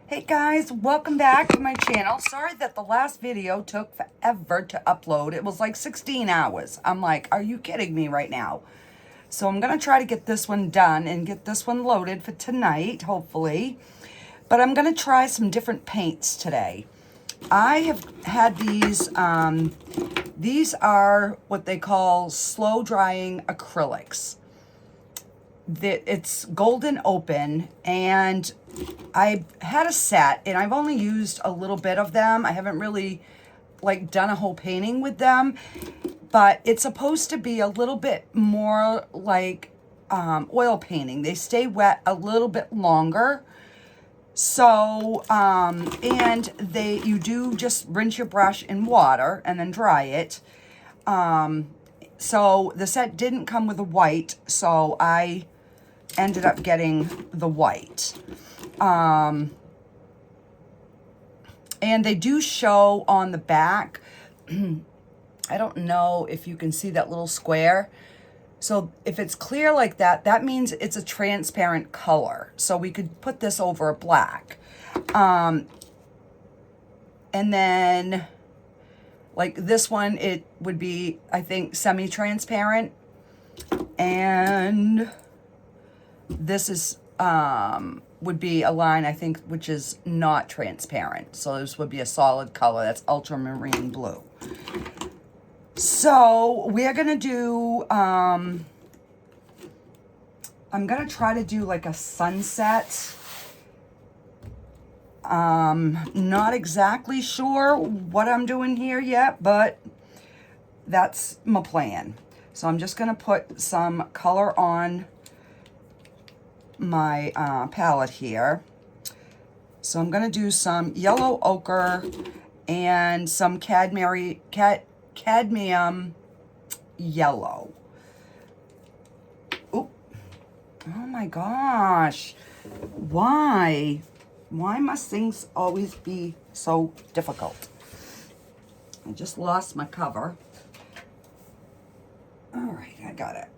Hey guys, welcome back to my channel. Sorry that the last video took forever to upload. It was like 16 hours. I'm like, are you kidding me right now? So I'm going to try to get this one done and get this one loaded for tonight, hopefully. But I'm going to try some different paints today. I have had these are what they call slow drying acrylics. It's golden open, and I had a set and I've only used a little bit of them. I haven't really like done a whole painting with them, but it's supposed to be a little bit more like oil painting. They stay wet a little bit longer. So, and you do just rinse your brush in water and then dry it. So the set didn't come with a white, so I ended up getting the white. And they do show on the back. I don't know if you can see that little square. So if it's clear like that, that means it's a transparent color. So we could put this over a black. And then like this one, it would be, I think, semi-transparent. And this is would be a line, I think, which is not transparent. So this would be a solid color. That's ultramarine blue. So we're gonna do I'm gonna try to do like a sunset. Not exactly sure what I'm doing here yet, but that's my plan. So I'm just gonna put some color on my palette here. So I'm gonna do some yellow ochre and some cadmium yellow. Oop. Oh my gosh. Why must things always be so difficult? I just lost my cover. All right, I got it.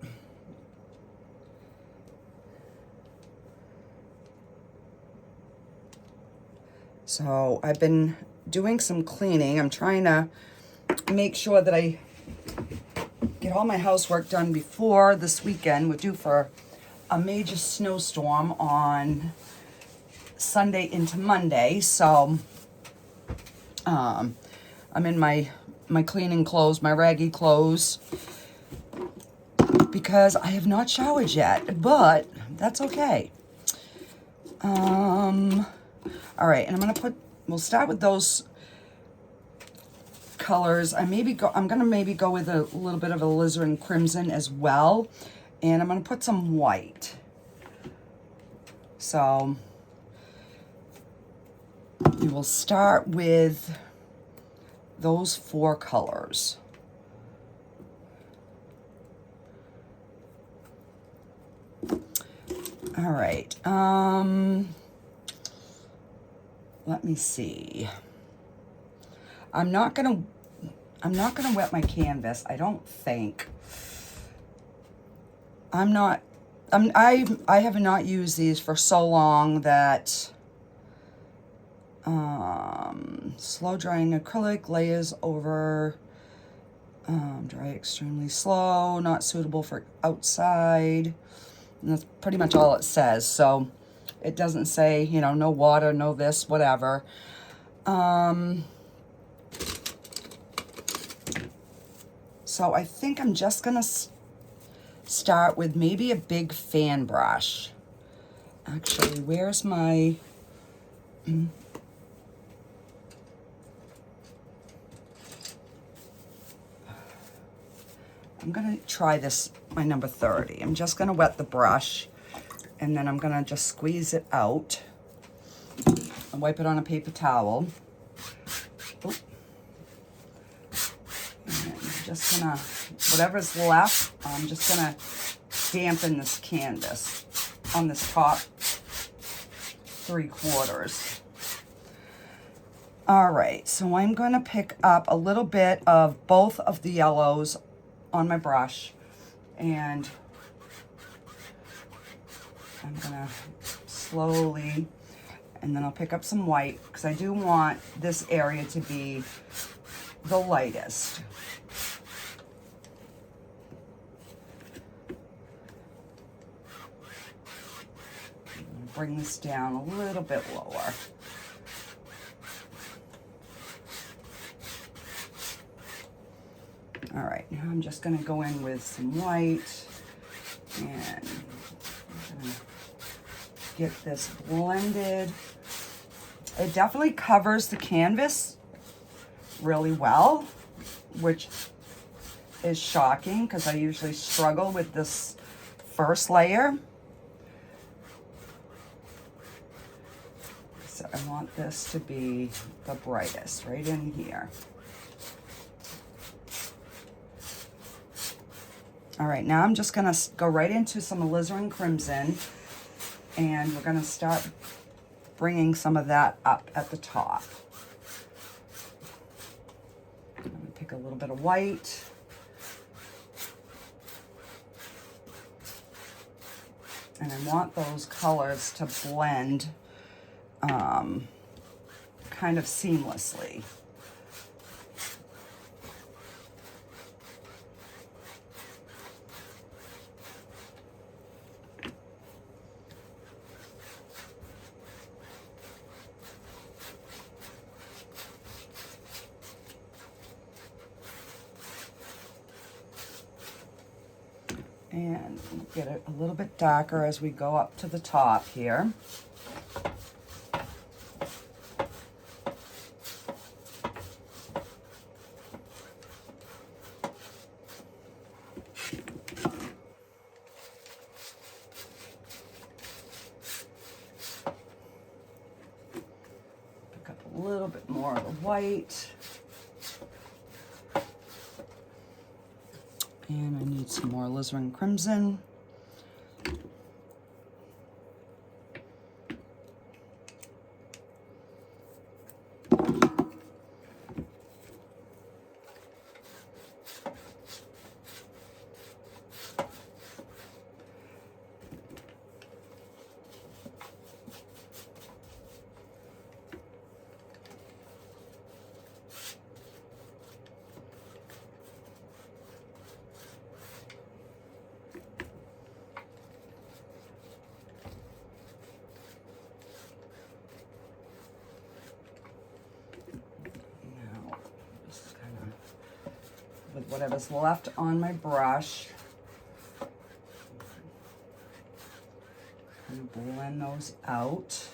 So I've been doing some cleaning. I'm trying to make sure that I get all my housework done before this weekend. We're due for a major snowstorm on Sunday into Monday. So I'm in my cleaning clothes, my raggy clothes, because I have not showered yet, but that's okay. All right, and we'll start with those colors. I'm gonna maybe go with a little bit of a alizarin crimson as well, and I'm gonna put some white. So we will start with those four colors. All right, let me see. I'm not gonna wet my canvas, I don't think. I have not used these for so long that slow drying acrylic layers over, dry extremely slow, not suitable for outside. And that's pretty much all it says. So it doesn't say, you know, no water, no this, whatever. So I think I'm just gonna start with maybe a big fan brush. Actually, where's my... I'm gonna try this, my number 30. I'm just gonna wet the brush, and then I'm gonna just squeeze it out and wipe it on a paper towel. Oop. And I'm just gonna, whatever's left, I'm just gonna dampen this canvas on this top 3/4. All right, so I'm gonna pick up a little bit of both of the yellows on my brush, and I'm gonna slowly, And then I'll pick up some white because I do want this area to be the lightest. Bring this down a little bit lower. All right, now I'm just gonna go in with some white and I'm gonna get this blended. It definitely covers the canvas really well, which is shocking because I usually struggle with this first layer. So I want this to be the brightest right in here. All right, now I'm just gonna go right into some alizarin crimson, and we're gonna start bringing some of that up at the top. I'm gonna pick a little bit of white. And I want those colors to blend kind of seamlessly. And get it a little bit darker as we go up to the top here. Pick up a little bit more of the white. And I need some more alizarin crimson. With whatever's left on my brush, and blend those out.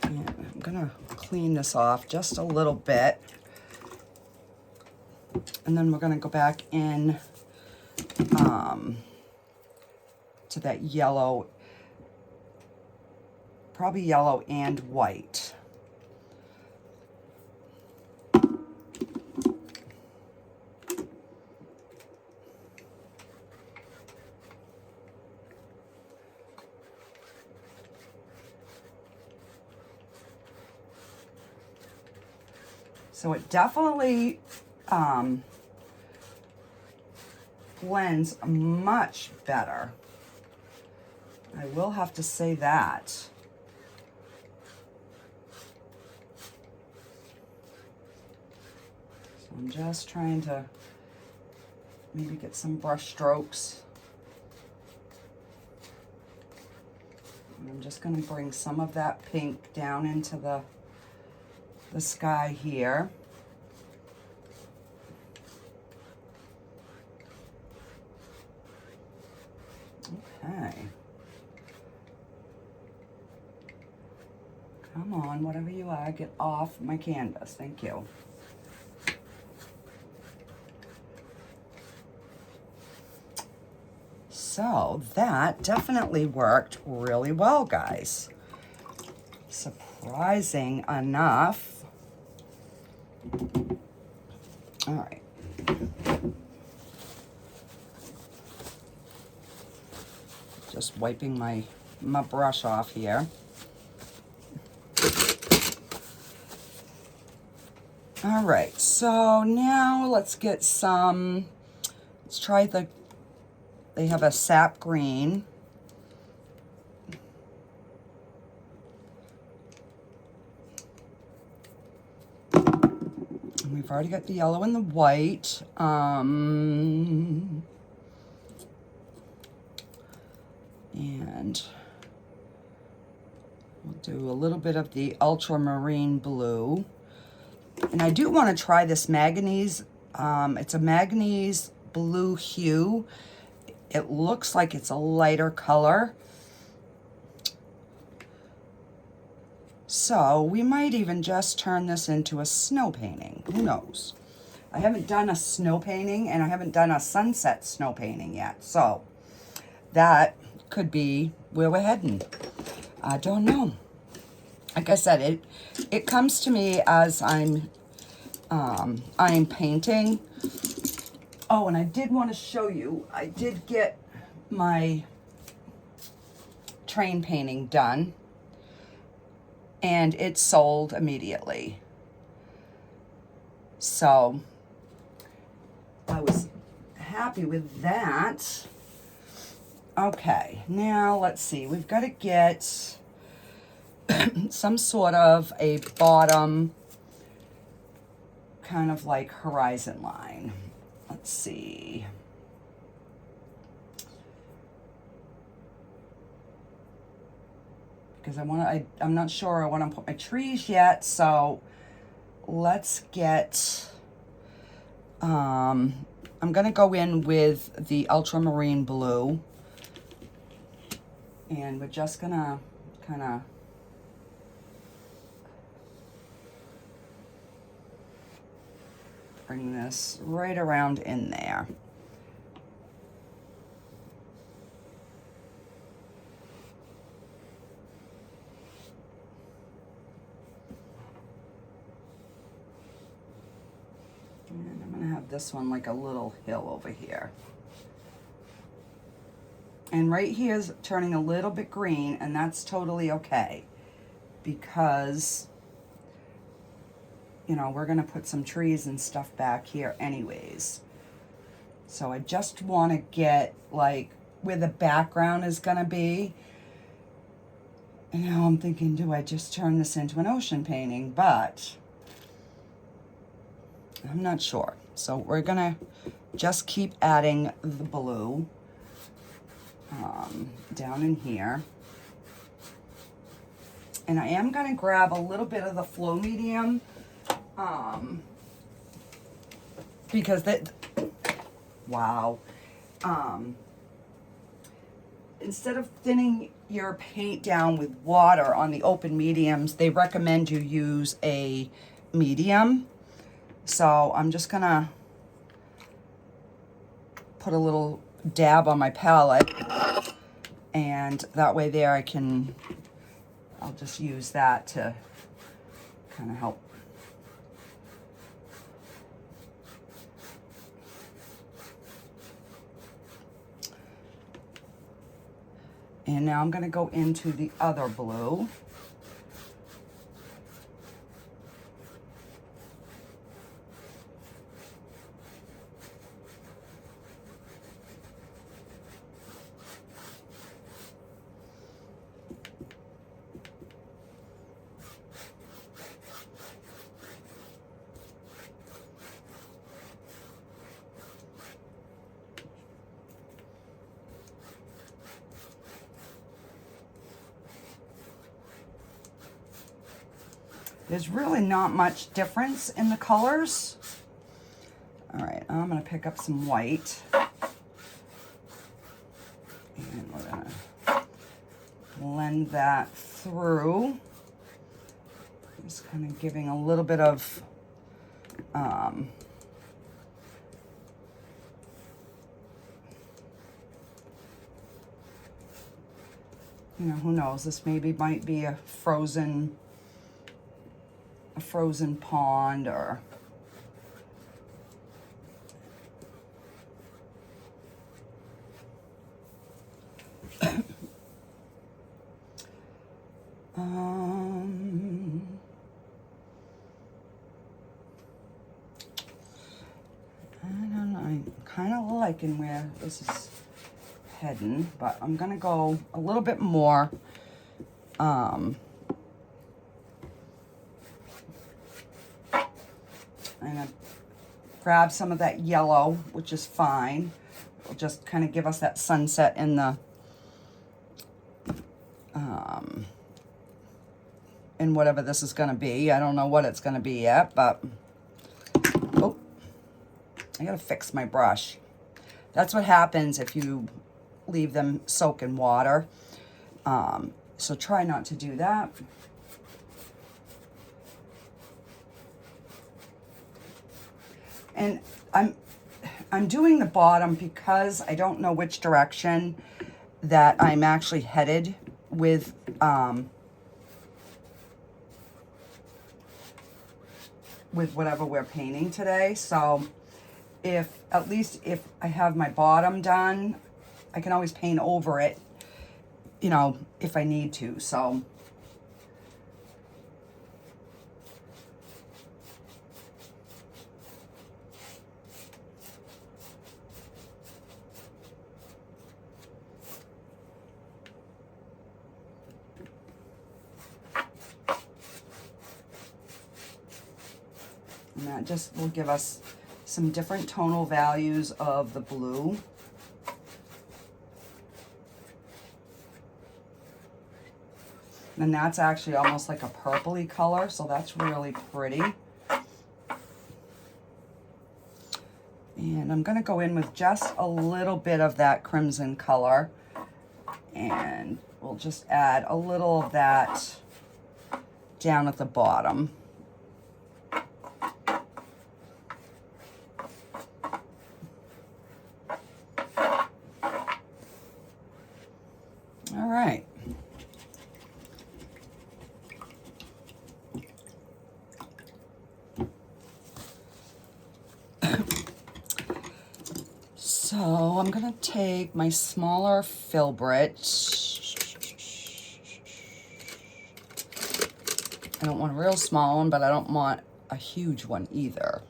And I'm gonna clean this off just a little bit, and then we're gonna go back in to that yellow, probably yellow and white. So it definitely blends much better. I will have to say that. So I'm just trying to maybe get some brush strokes. And I'm just going to bring some of that pink down into the sky here. Okay. Come on, whatever you are, get off my canvas. Thank you. So that definitely worked really well, guys. Surprising enough. All right. Just wiping my brush off here. All right, so now let's get some, let's try the They have a sap green. And we've already got the yellow and the white. And we'll do a little bit of the ultramarine blue. And I do want to try this manganese. It's a manganese blue hue. It looks like it's a lighter color. So we might even just turn this into a snow painting. Who knows? I haven't done a snow painting, and I haven't done a sunset snow painting yet. So that could be where we're heading. I don't know. Like I said, it comes to me as I'm painting. Oh, and I did want to show you, I did get my train painting done, and it sold immediately. So I was happy with that. Okay, now let's see. We've got to get some sort of a bottom kind of like horizon line. Let's see. Because I'm not sure I want to put my trees yet, so let's get, I'm going to go in with the ultramarine blue, and we're just going to kind of bring this right around in there. And I'm going to have this one like a little hill over here. And right here is turning a little bit green, and that's totally okay, because, you know, we're going to put some trees and stuff back here anyways. So I just want to get like where the background is going to be. And now I'm thinking, do I just turn this into an ocean painting? But I'm not sure. So we're going to just keep adding the blue down in here. And I am going to grab a little bit of the flow medium, because wow. Instead of thinning your paint down with water on the open mediums, they recommend you use a medium. So I'm just gonna put a little dab on my palette, and that way there I'll just use that to kind of help. And now I'm going to go into the other blue. There's really not much difference in the colors. All right, I'm gonna pick up some white. And we're gonna blend that through. Just kind of giving a little bit of, you know, who knows, this might be a frozen pond, or I don't know, I'm kind of liking where this is heading, but I'm gonna go a little bit more. I'm gonna grab some of that yellow, which is fine. It'll just kind of give us that sunset in the in whatever this is gonna be. I don't know what it's gonna be yet, but oh, I gotta fix my brush. That's what happens if you leave them soak in water. So try not to do that. And I'm doing the bottom because I don't know which direction that I'm actually headed with whatever we're painting today. So at least if I have my bottom done, I can always paint over it, you know, if I need to. So and that just will give us some different tonal values of the blue. And that's actually almost like a purpley color, so that's really pretty. And I'm gonna go in with just a little bit of that crimson color, and we'll just add a little of that down at the bottom. All right. So I'm gonna take my smaller filbert. I don't want a real small one, but I don't want a huge one either.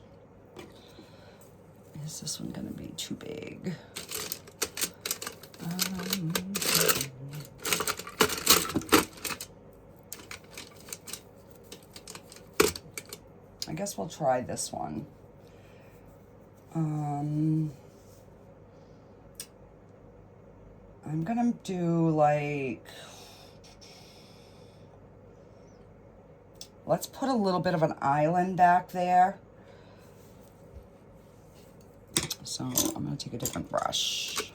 Is this one gonna be too big? I guess we'll try this one. I'm gonna do like, let's put a little bit of an island back there. So I'm gonna take a different brush.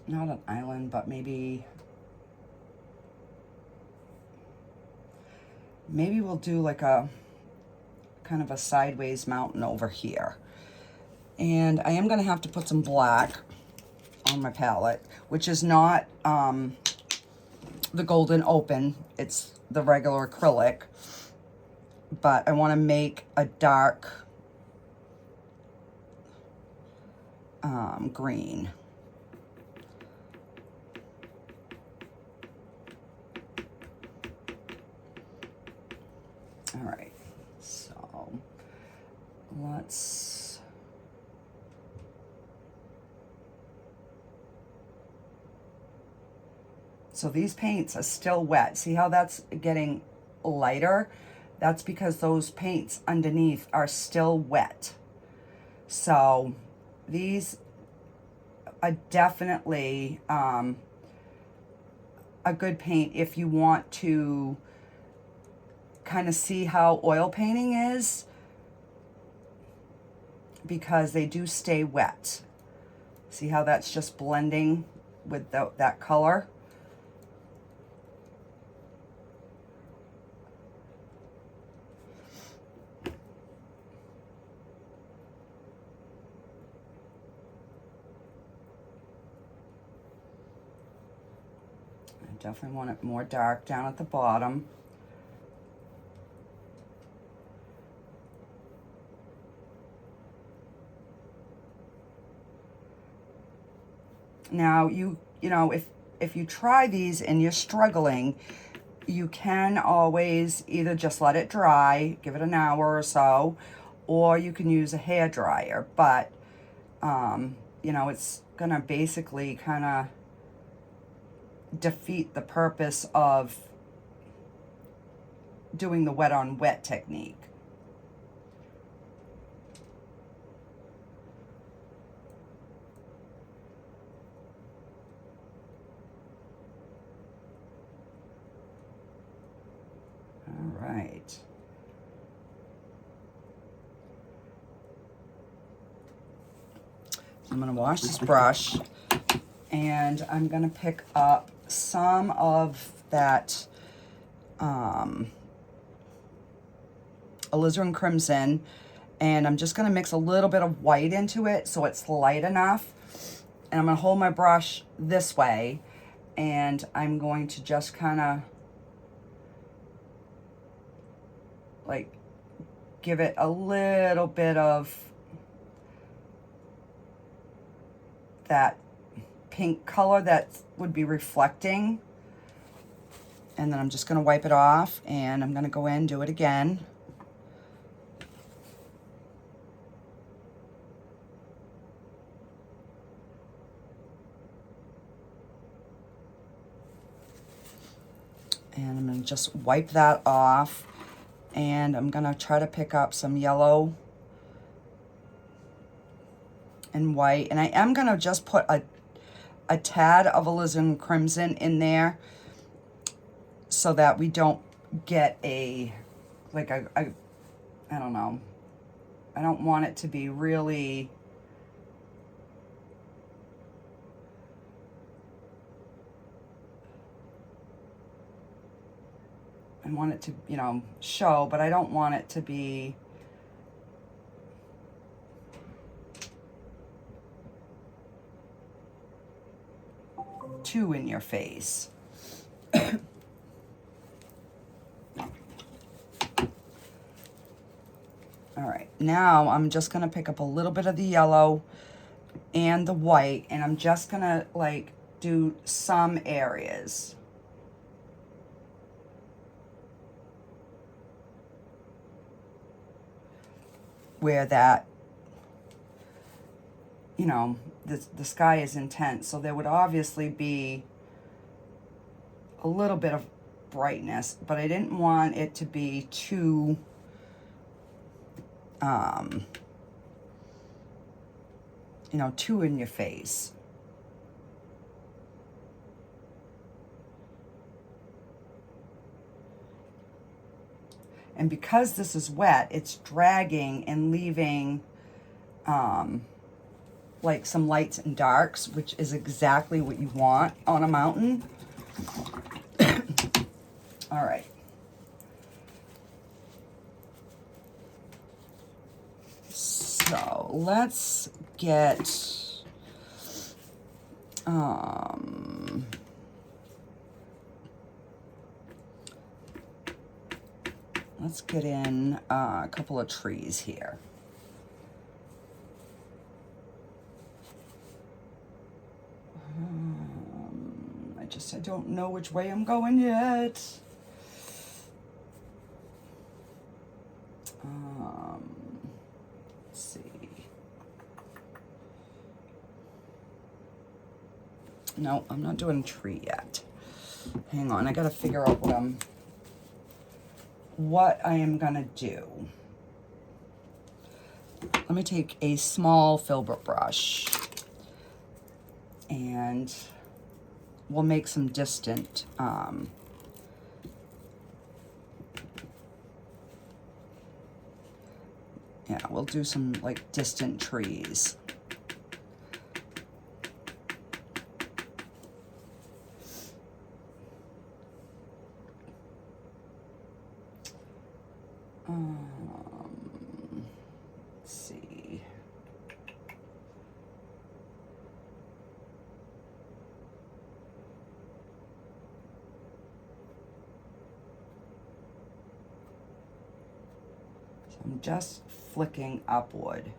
Not an island, but maybe we'll do like a kind of a sideways mountain over here. And I am gonna have to put some black on my palette, which is not the Golden Open, it's the regular acrylic, but I want to make a dark green. All right, so let's so these paints are still wet. See how that's getting lighter? That's because those paints underneath are still wet. So these are definitely a good paint if you want to kind of see how oil painting is, because they do stay wet. See how that's just blending with that color? I definitely want it more dark down at the bottom. Now, you know, if you try these and you're struggling, you can always either just let it dry, give it an hour or so, or you can use a hair dryer, but you know, it's gonna basically kind of defeat the purpose of doing the wet on wet technique. All right. So I'm going to wash this brush, and I'm going to pick up some of that alizarin crimson, and I'm just going to mix a little bit of white into it so it's light enough. And I'm going to hold my brush this way, and I'm going to just kind of like give it a little bit of that pink color that would be reflecting. And then I'm just going to wipe it off, and I'm going to go in and do it again. And I'm going to just wipe that off, and I'm going to try to pick up some yellow and white. And I am going to just put a tad of alizarin crimson in there so that we don't get I don't know. I don't want it to be really I want it to, you know, show, but I don't want it to be too in your face. All right, now I'm just gonna pick up a little bit of the yellow and the white, and I'm just gonna like do some areas. Where that, you know, the sky is intense, so there would obviously be a little bit of brightness, but I didn't want it to be too you know, too in your face. And because this is wet, it's dragging and leaving like some lights and darks, which is exactly what you want on a mountain. All right. So let's get, let's get in a couple of trees here. I don't know which way I'm going yet. Let's see. No, I'm not doing a tree yet. Hang on, I gotta figure out what I am gonna do. Let me take a small filbert brush, and we'll make some distant yeah, we'll do some like distant trees. Let's see. So I'm just flicking upward.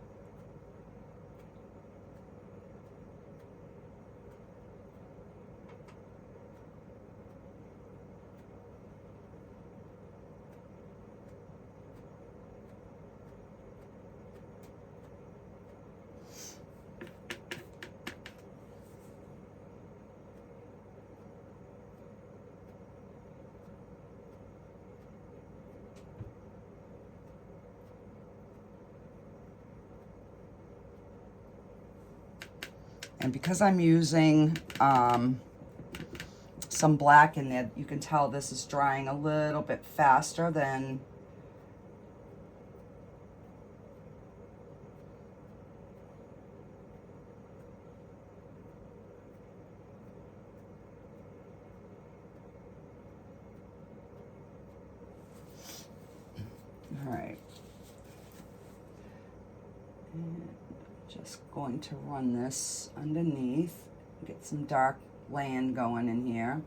And because I'm using some black in there, you can tell this is drying a little bit faster than all right. And just going to run this underneath, get some dark land going in here.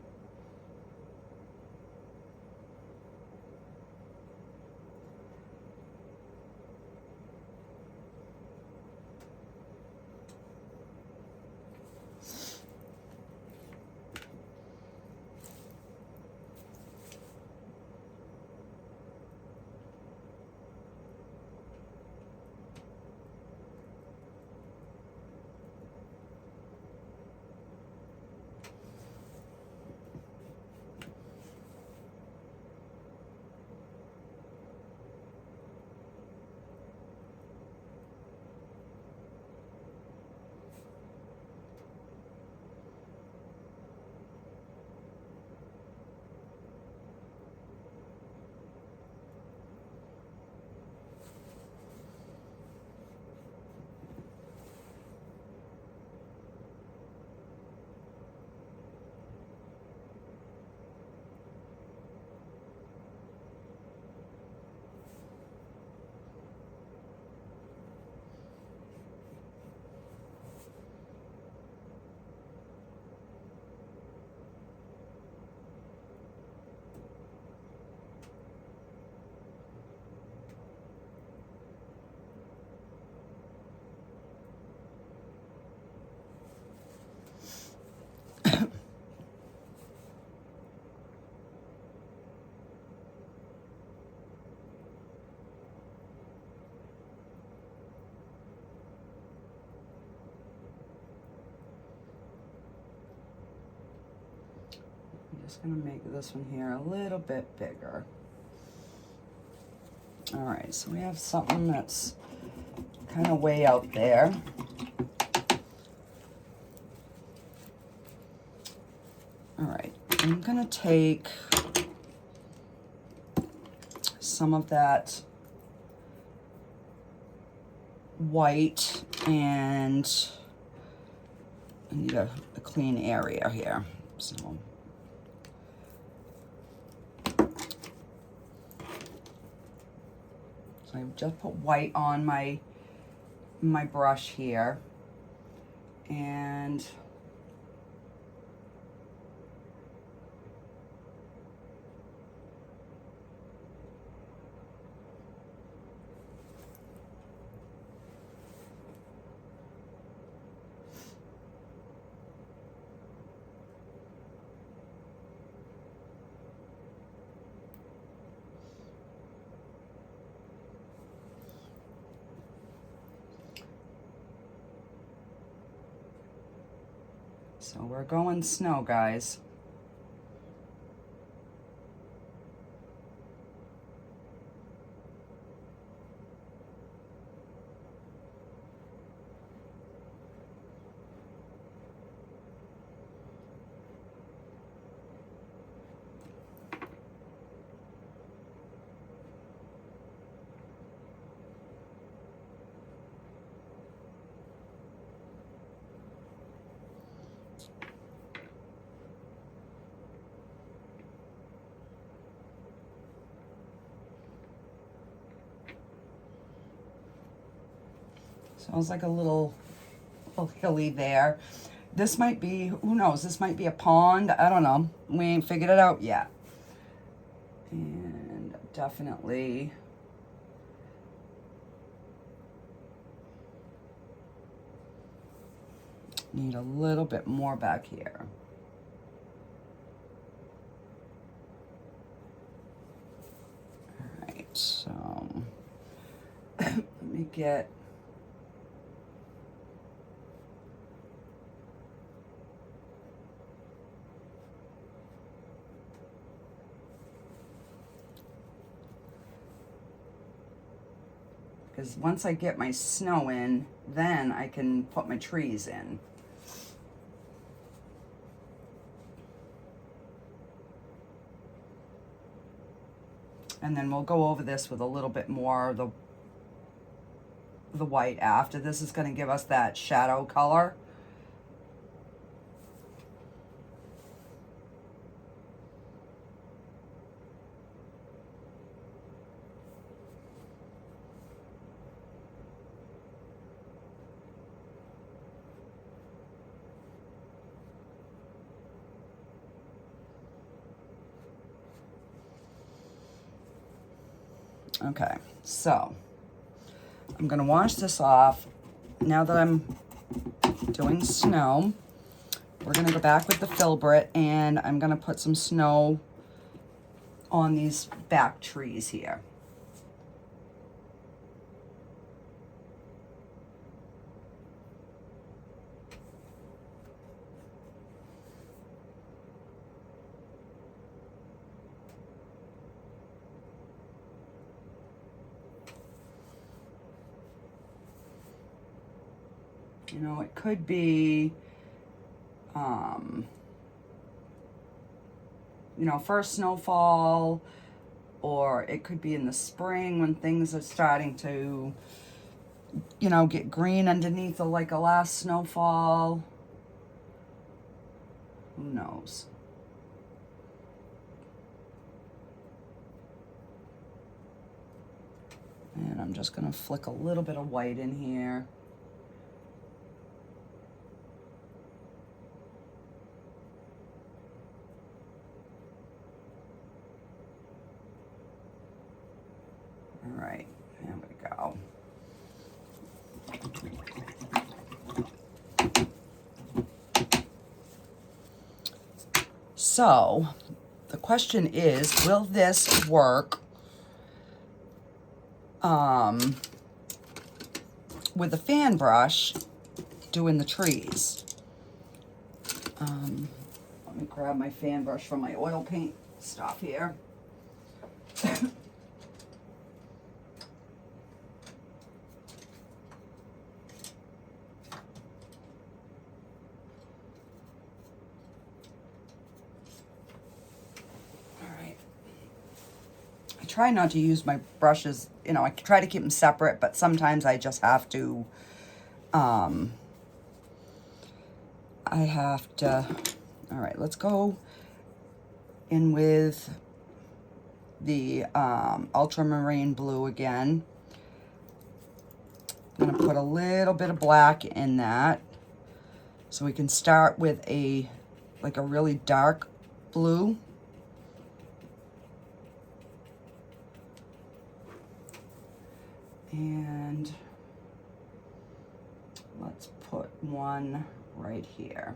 I'm just gonna make this one here a little bit bigger. All right, so we have something that's kind of way out there. All right, I'm gonna take some of that white, and I need a clean area here. So I just put white on my brush here, and so we're going snow, guys. Sounds like a little hilly there. This might be, who knows, this might be a pond. I don't know. We ain't figured it out yet. And definitely need a little bit more back here. All right, so let me get because once I get my snow in, then I can put my trees in. And then we'll go over this with a little bit more of the white after. This is going to give us that shadow color. Okay, so I'm gonna wash this off. Now that I'm doing snow, we're gonna go back with the filbert and I'm gonna put some snow on these back trees here. You know, it could be, you know, first snowfall, or it could be in the spring when things are starting to, you know, get green underneath like a last snowfall. Who knows? And I'm just gonna flick a little bit of white in here. All right, there we go. So the question is, will this work with a fan brush doing the trees? Let me grab my fan brush from my oil paint stuff here. Try not to use my brushes, you know, I try to keep them separate, but sometimes I just have to, all right, let's go in with the ultramarine blue again. I'm gonna put a little bit of black in that, so we can start with like a really dark blue. And let's put one right here.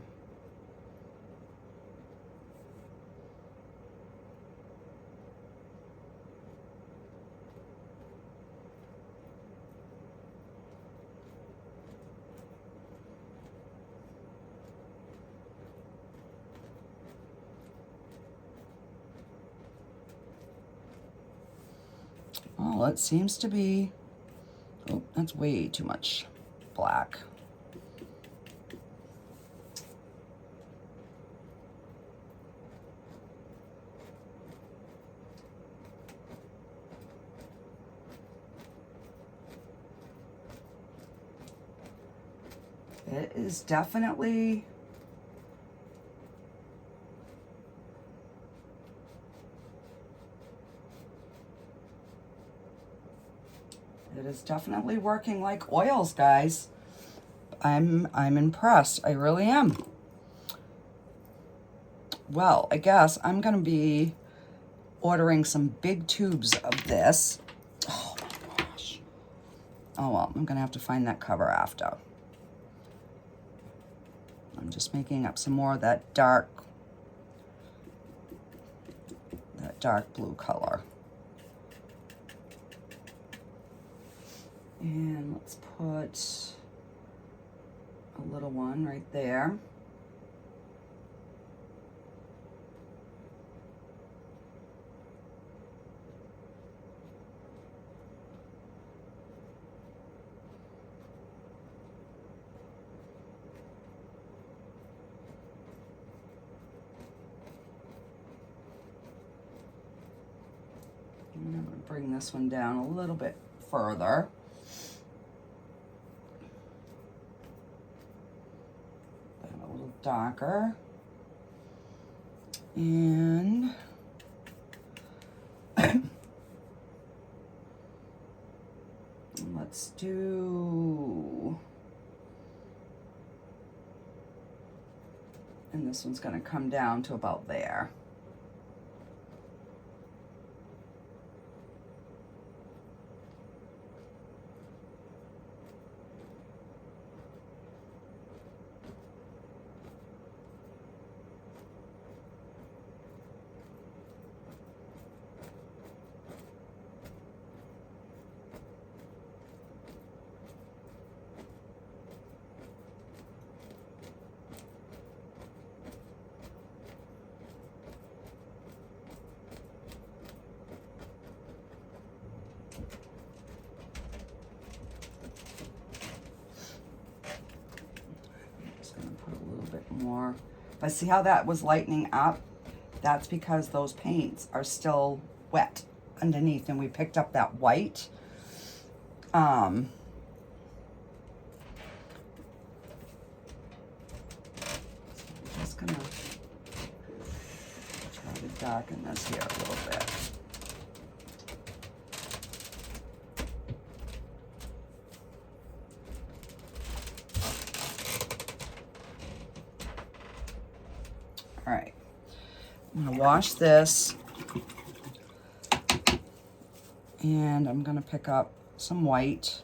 Well, it seems to be, oh, that's way too much black. It is definitely working like oils, guys. I'm impressed. I really am. Well, I guess I'm gonna be ordering some big tubes of this. Oh my gosh. Oh well, I'm gonna have to find that cover after. I'm just making up some more of that dark blue color. And let's put a little one right there. And this one down a little bit further. And a little darker. And let's do, and this one's going to come down to about there. More, but see how that was lightening up? That's because those paints are still wet underneath, and we picked up that white. I'm just gonna try to darken this here a little bit. All right, I'm gonna wash this, and I'm gonna pick up some white.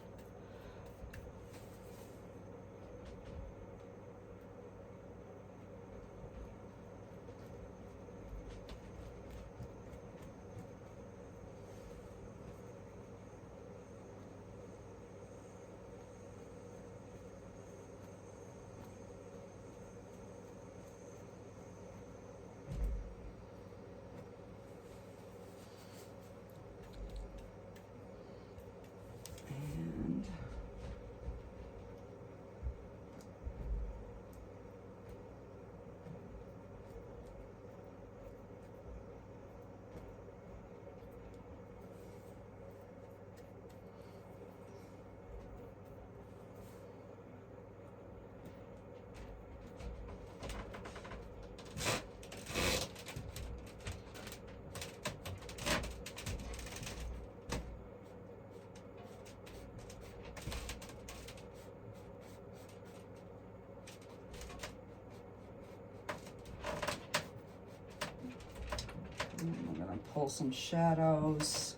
I'm gonna pull some shadows.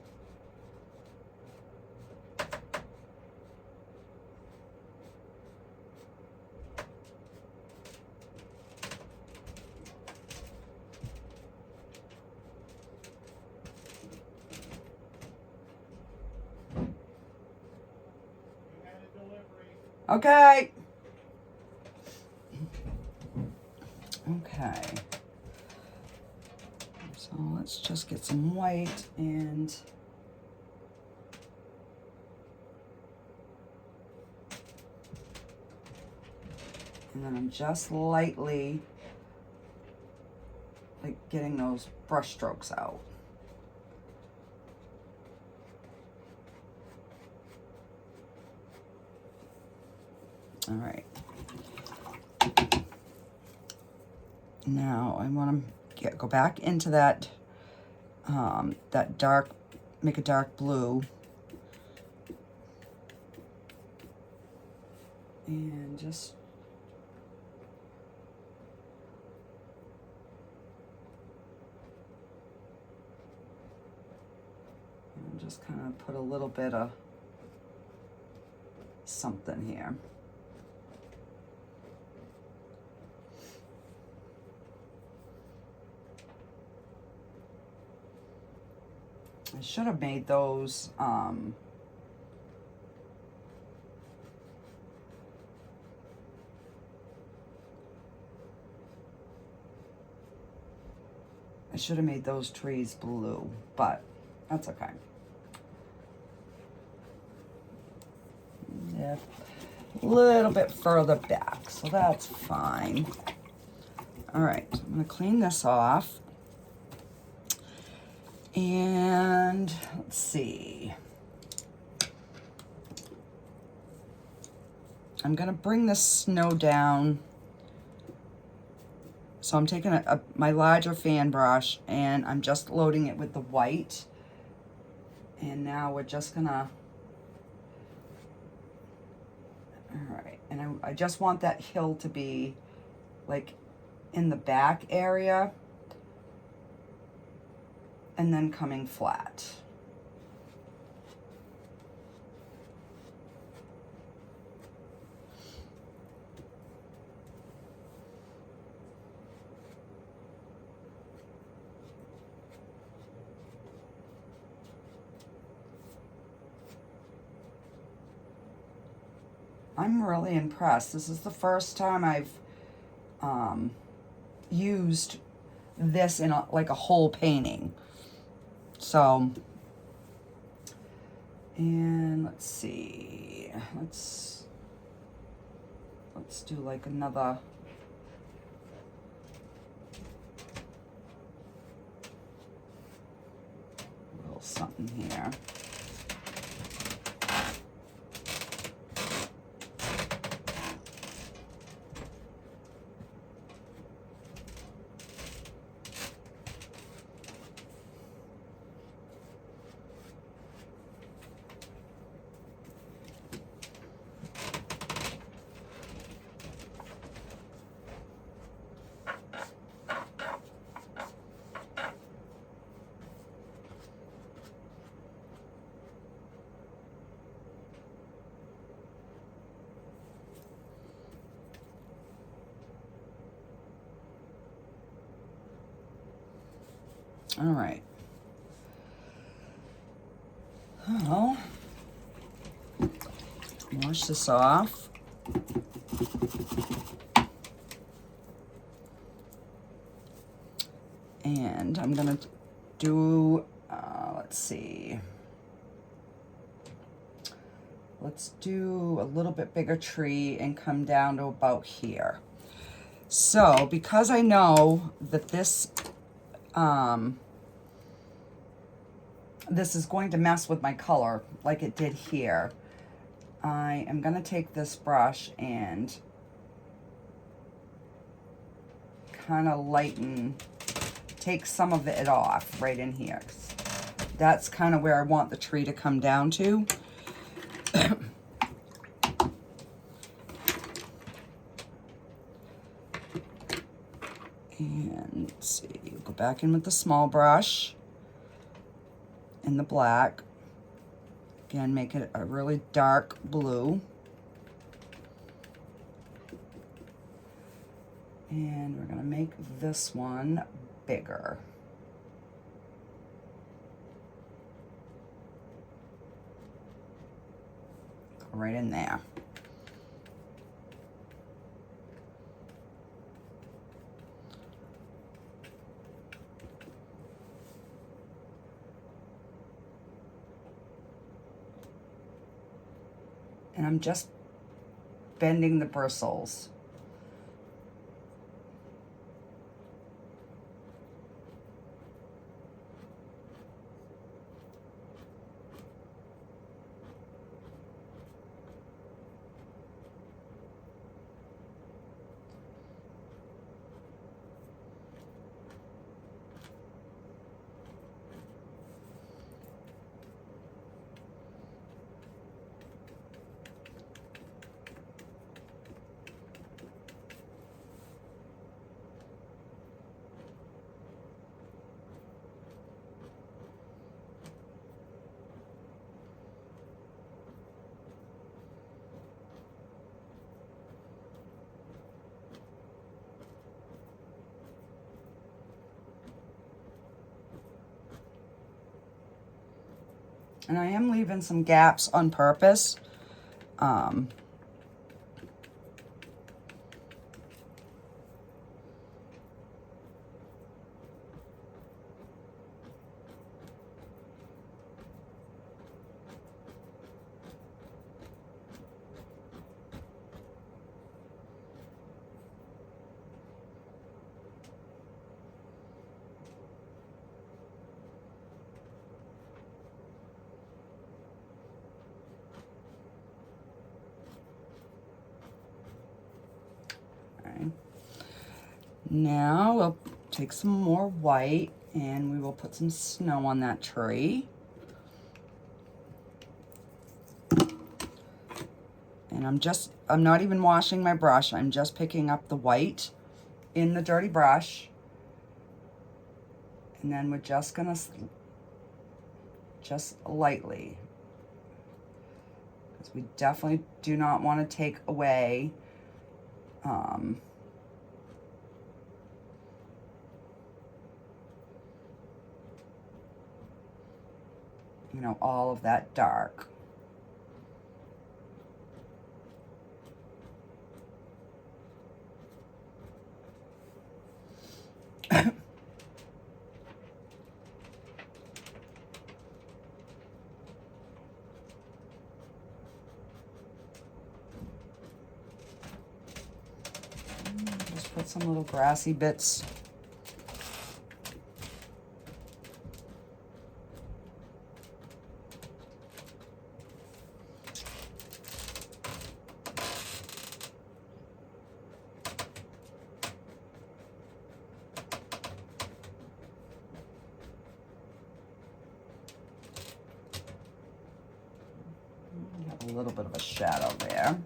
Okay. Okay. So let's just get some white and then I'm just lightly like getting those brush strokes out. All right. Now I want to go back into that that dark, make a dark blue, and just kind of put a little bit of something here. I should have made those I should have made those trees blue, but that's okay. Yeah, a little bit further back, so that's fine. All right, I'm gonna clean this off. And let's see. I'm gonna bring this snow down. So I'm taking my larger fan brush and I'm just loading it with the white. And now we're just gonna, all right, and I just want that hill to be like in the back area and then coming flat. I'm really impressed. This is the first time I've used this in like a whole painting. So, and let's see, let's do like another little something here. All right. Well, wash this off. And I'm gonna do, let's see. Let's do a little bit bigger tree and come down to about here. So, because I know that this is going to mess with my color like it did here, I am gonna take this brush and kind of take some of it off right in here. That's kind of where I want the tree to come down to. And let's see, go back in with the small brush and the black. Again, make it a really dark blue. And we're gonna make this one bigger. Go right in there. And I'm just bending the bristles. And I am leaving some gaps on purpose. Okay. Now we'll take some more white and we will put some snow on that tree. And I'm not even washing my brush. I'm just picking up the white in the dirty brush. And then we're just gonna, just lightly, because we definitely do not want to take away you know, all of that dark. Just put some little grassy bits. Have a little bit of a shadow there.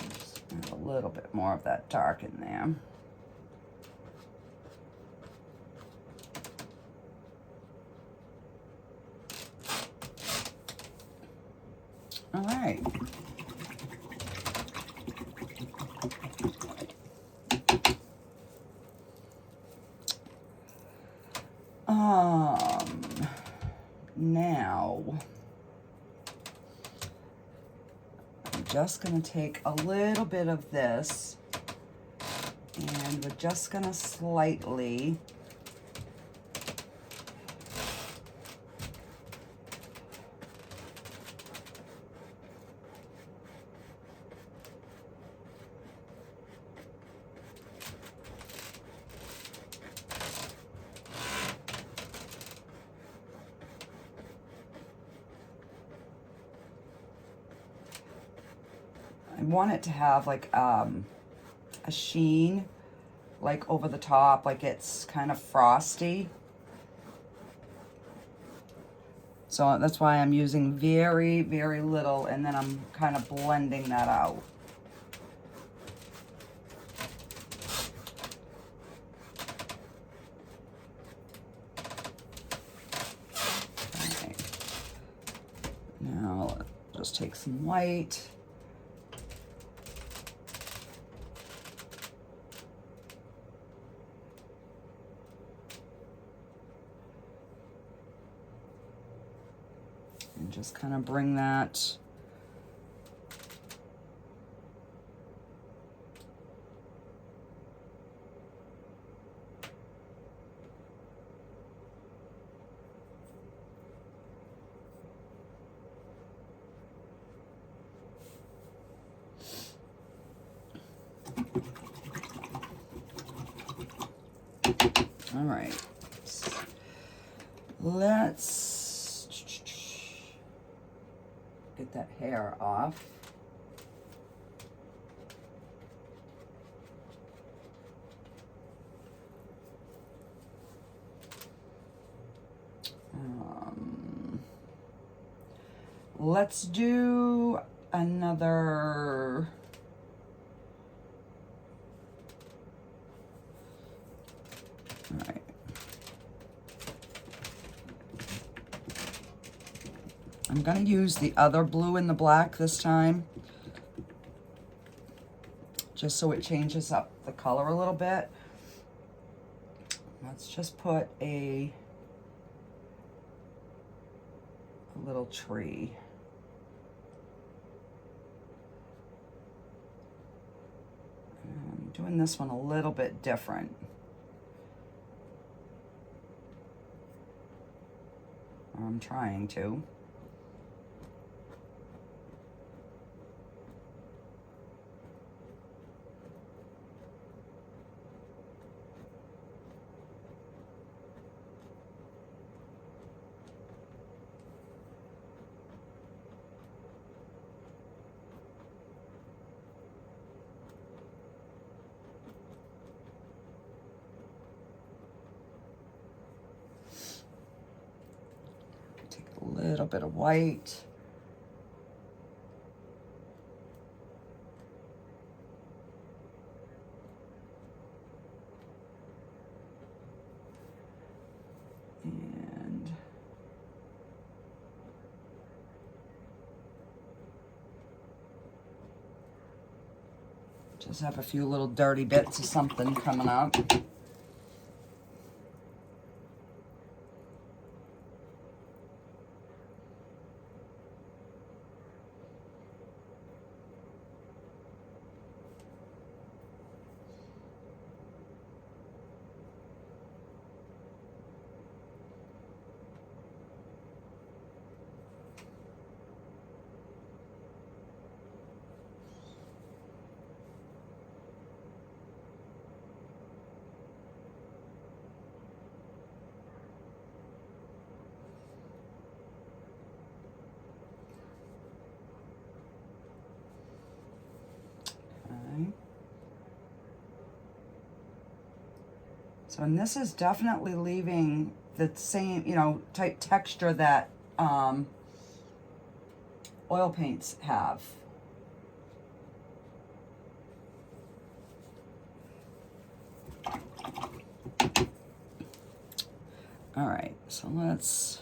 Just add a little bit more of that dark in there. All right. Now I'm just going to take a little bit of this and we're just going to slightly I want it to have like a sheen, like over the top, like it's kind of frosty. So that's why I'm using very, very little, and then I'm kind of blending that out. Okay. Now just take some white. And just kind of bring that all right. Let's get that hair off. Let's do another. All right. I'm going to use the other blue and the black this time, just so it changes up the color a little bit. Let's just put a little tree. I'm doing this one a little bit different. I'm trying to. little bit of white. And just have a few little dirty bits of something coming up. So, and this is definitely leaving the same, you know, type texture that oil paints have. All right, so let's...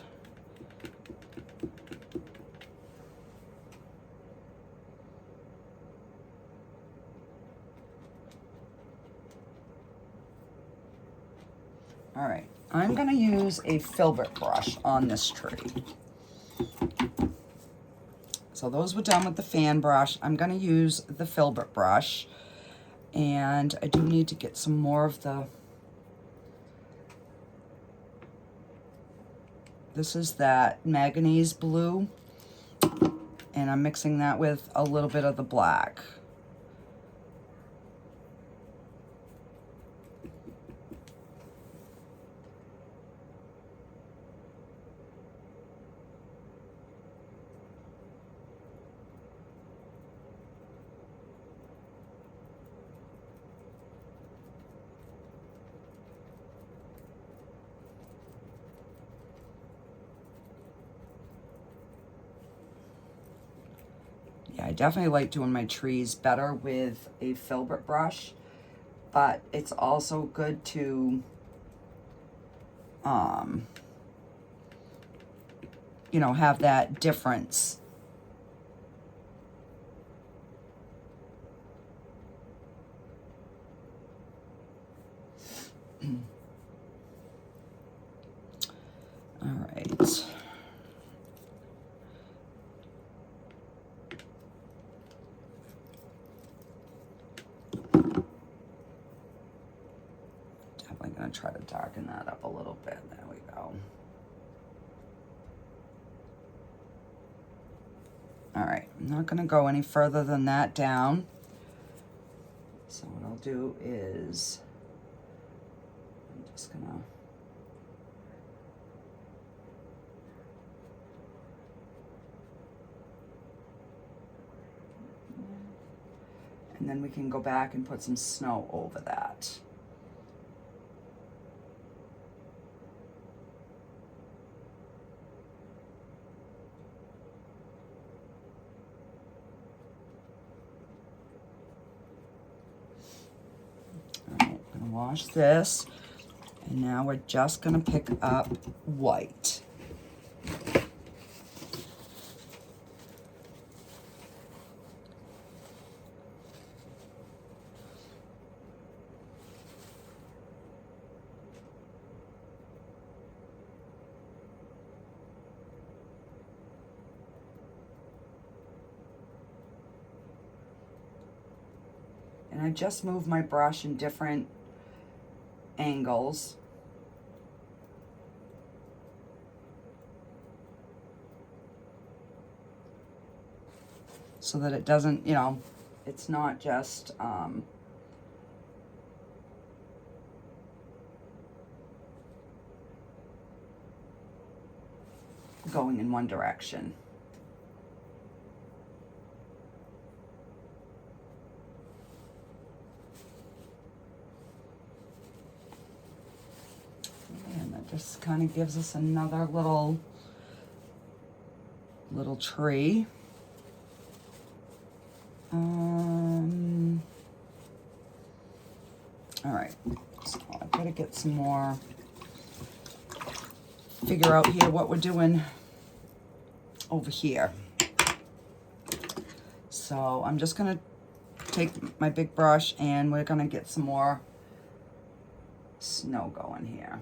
All right, I'm gonna use a filbert brush on this tree. So those were done with the fan brush. I'm gonna use the filbert brush, and I do need to get some more of the... This is that manganese blue, and I'm mixing that with a little bit of the black. Yeah, I definitely like doing my trees better with a filbert brush, but it's also good to, you know, have that difference. All right. Definitely gonna try to darken that up a little bit. There we go. All right, I'm not gonna go any further than that down. So what I'll do is, I'm just gonna, and then we can go back and put some snow over that. Wash this, and now we're just gonna pick up white. And I just moved my brush in different angles. So that it doesn't, you know, it's not just going in one direction. And that just kind of gives us another little little tree. All right, so I've got to get some more, figure out here what we're doing over here. So I'm just gonna take my big brush and we're gonna get some more snow going here.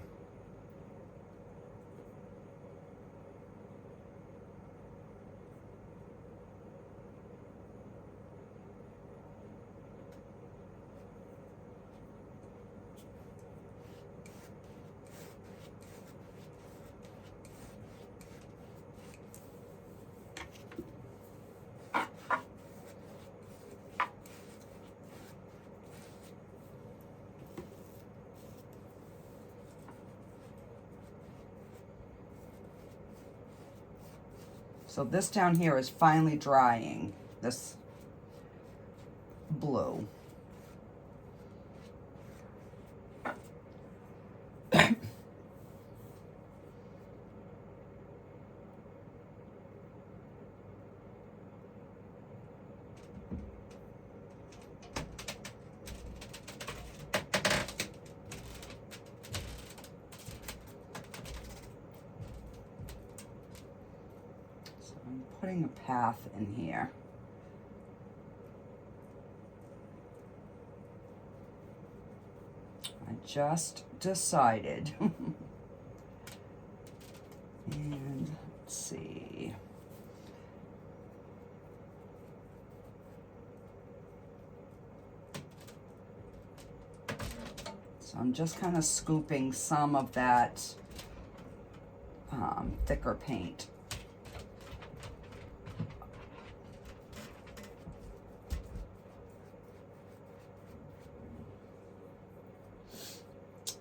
So this down here is finally drying, this blue. I'm putting a path in here. I just decided. And let's see. So I'm just kind of scooping some of that thicker paint.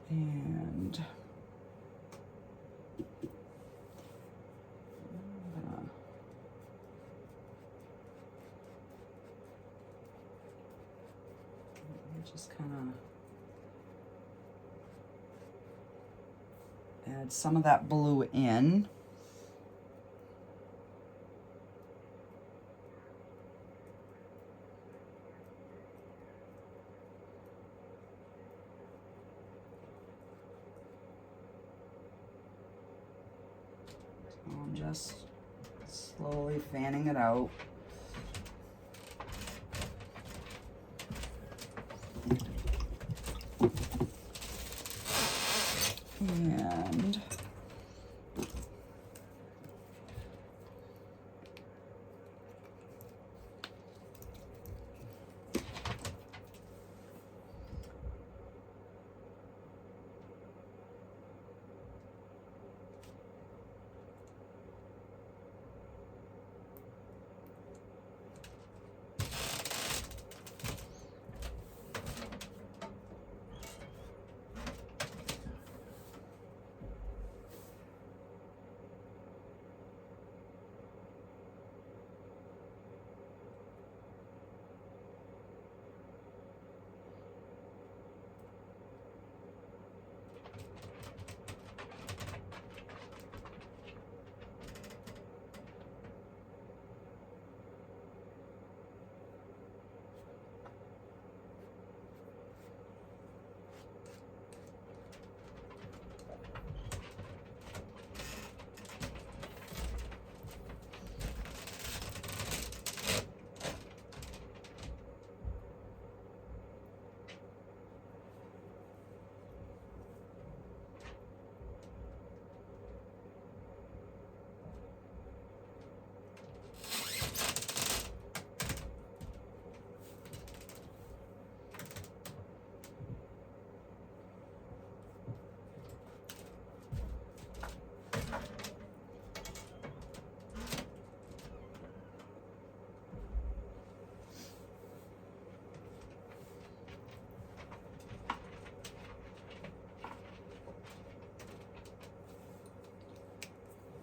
And just kind of add some of that blue in. I'm just slowly fanning it out. And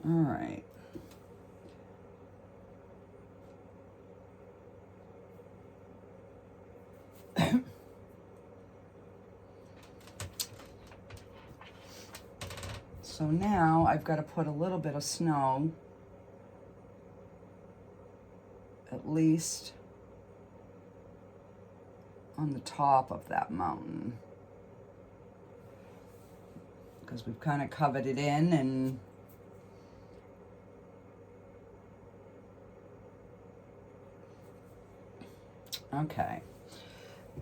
all right. So now I've got to put a little bit of snow at least on the top of that mountain, because we've kind of covered it in. And okay,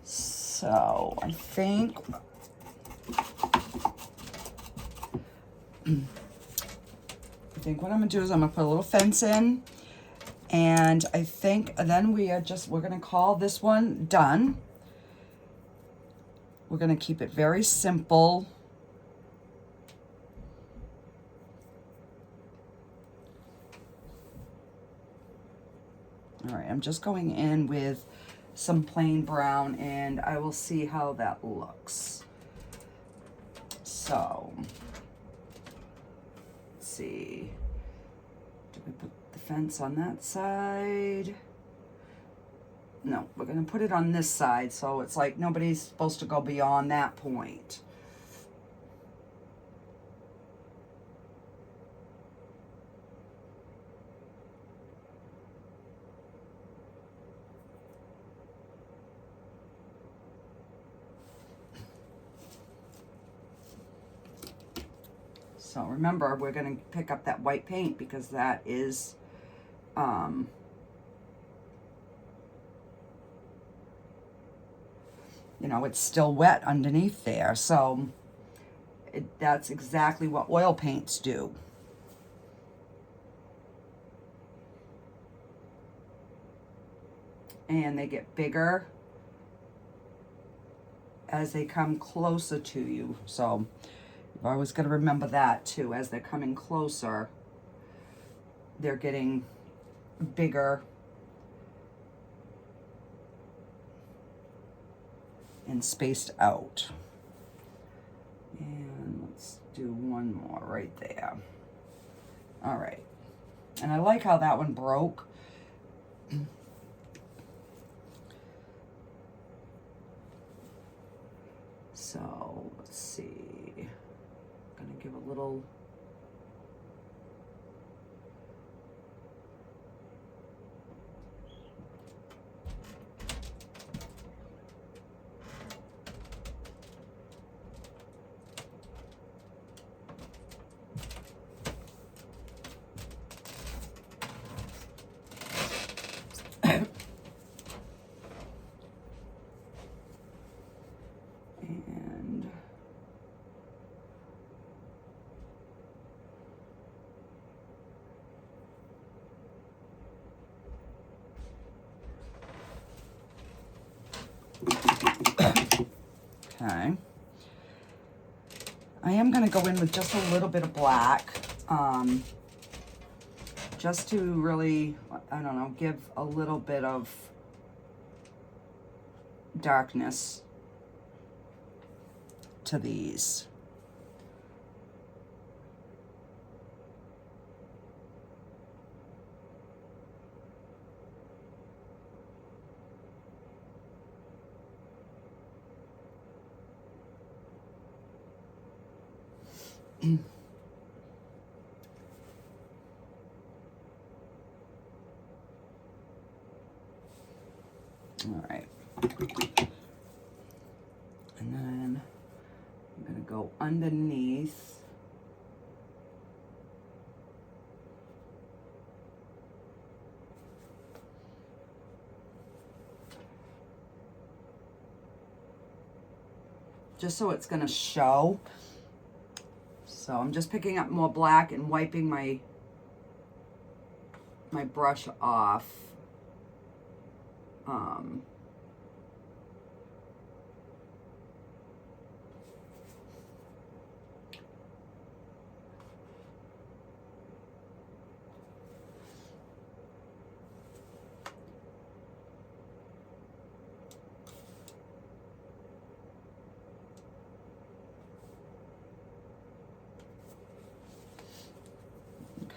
so I think what I'm gonna do is I'm gonna put a little fence in, and I think then we're gonna call this one done. We're gonna keep it very simple. All right, I'm just going in with some plain brown, and I will see how that looks. So, let's see. Do we put the fence on that side? No, we're gonna put it on this side, so it's like nobody's supposed to go beyond that point. So remember, we're going to pick up that white paint because that is, you know, it's still wet underneath there. So that's exactly what oil paints do. And they get bigger as they come closer to you. So you've always got to remember that too. As they're coming closer, they're getting bigger and spaced out. And let's do one more right there. All right. And I like how that one broke. So let's see. I'm gonna give a little. Okay. I am going to go in with just a little bit of black, just to really, I don't know, give a little bit of darkness to these. All right. And then I'm going to go underneath. Just so it's going to show. So I'm just picking up more black and wiping my brush off.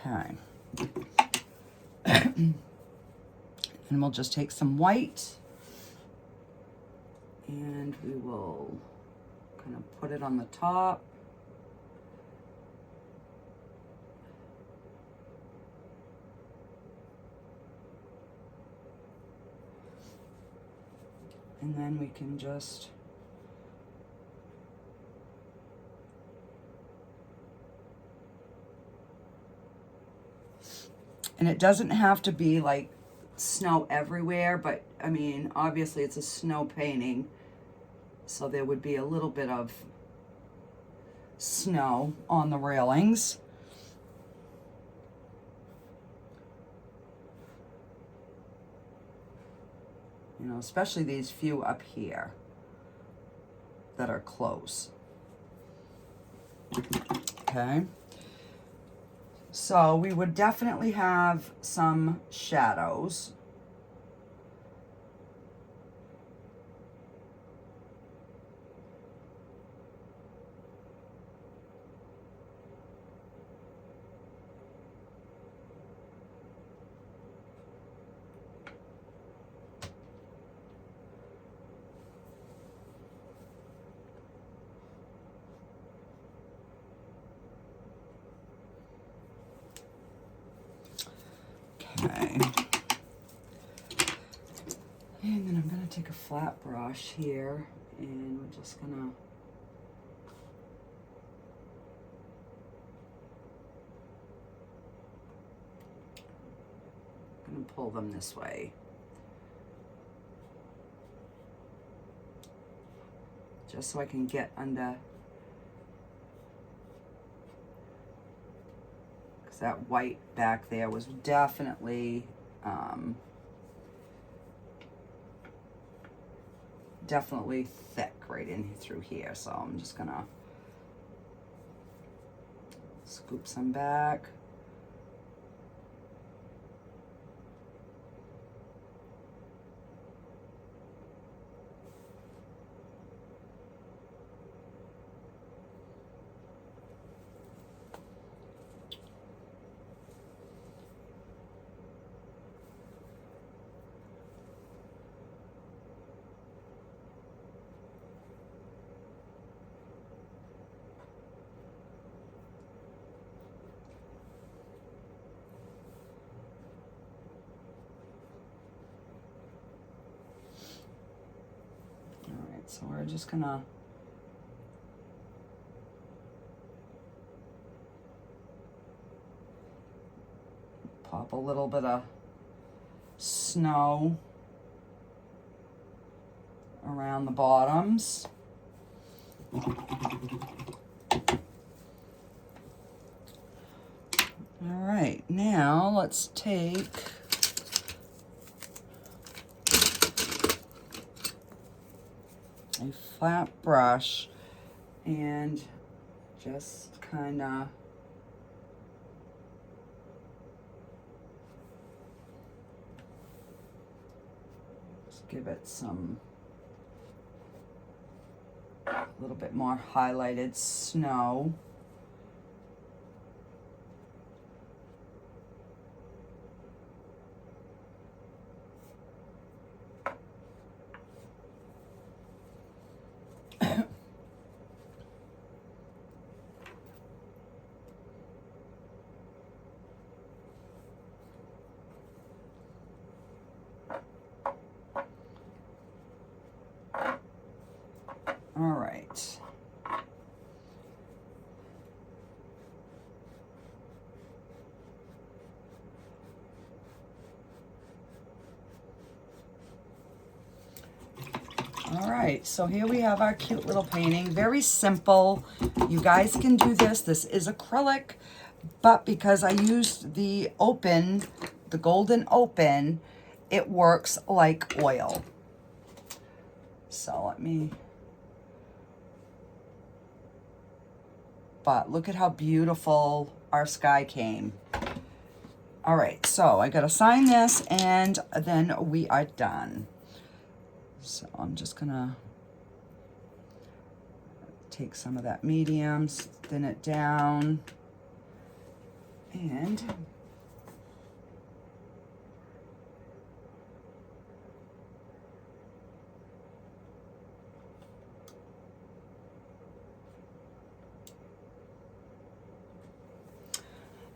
Okay. And we'll just take some white and we will kind of put it on the top. And then we can just and it doesn't have to be like snow everywhere, but I mean, obviously it's a snow painting, so there would be a little bit of snow on the railings. You know, especially these few up here that are close. Okay. So we would definitely have some shadows. Okay. And then I'm going to take a flat brush here and we're just going to pull them this way. Just so I can get under, because that white back there was definitely definitely thick right in through here. So I'm just gonna scoop some back. So we're just gonna pop a little bit of snow around the bottoms. All right, now let's take a flat brush and just kind of give it some, a little bit more highlighted snow. All right. All right, so here we have our cute little painting. Very simple. You guys can do this. This is acrylic, but because I used the open, the golden open, it works like oil. So let me, but look at how beautiful our sky came. All right, so I gotta sign this and then we are done. So I'm just gonna take some of that medium, thin it down, and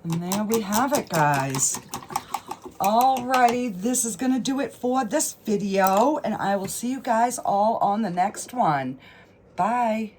there we have it, guys. Alrighty, this is going to do it for this video, and I will see you guys all on the next one. Bye.